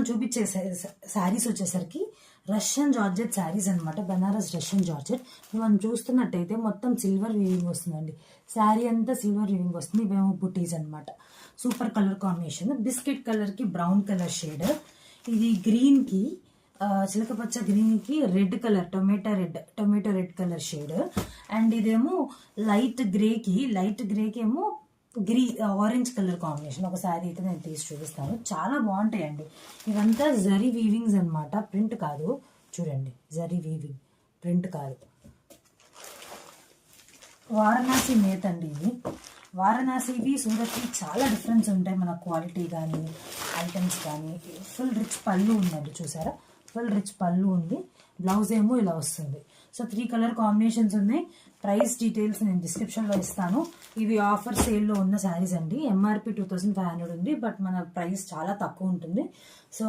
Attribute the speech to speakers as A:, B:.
A: చూపించే శారీస్ వచ్చేసరికి Russian georgette saris అనమాట, బనారస్ రష్యన్ జార్జెట్. మనం చూస్తున్నట్టయితే మొత్తం సిల్వర్ వీవింగ్ వస్తుందండి, శారీ అంతా సిల్వర్ వీవింగ్ వస్తుంది. ఇవేమో బుటీస్ అనమాట. సూపర్ కలర్ కాంబినేషన్, బిస్కెట్ కలర్కి బ్రౌన్ కలర్ షేడ్, ఇది గ్రీన్కి చిలకపచ్చ గ్రీన్కి red colour tomato red colour shade, and ఇదేమో లైట్ గ్రేకి ఏమో ఆరెంజ్ కలర్ కాంబినేషన్. ఒక శారీ అయితే నేను తీసి చూపిస్తాను, చాలా బాగుంటాయండి. ఇవంతా జరీ వీవింగ్స్ అనమాట, ప్రింట్ కాదు. చూడండి, జరీ వీవింగ్, ప్రింట్ కాదు. వారణాసి నేత అండి ఇది. వారణాసివి సూరత్కి చాలా డిఫరెన్స్ ఉంటాయి, మన క్వాలిటీ కానీ ఐటమ్స్ కానీ. ఫుల్ రిచ్ పళ్ళు ఉందండి, చూసారా, ఫుల్ రిచ్ పళ్ళు ఉంది. బ్లౌజ్ ఏమో ఇలా వస్తుంది. సో 3 కలర్ కాంబినేషన్స్ ఉన్నాయి. ప్రైస్ డీటెయిల్స్ నేను డిస్క్రిప్షన్లో ఇస్తాను. ఇవి ఆఫర్ సేల్లో ఉన్న శారీస్ అండి. ఎంఆర్పి 2500 ఉంది, బట్ మన ప్రైస్ చాలా తక్కువ ఉంటుంది. సో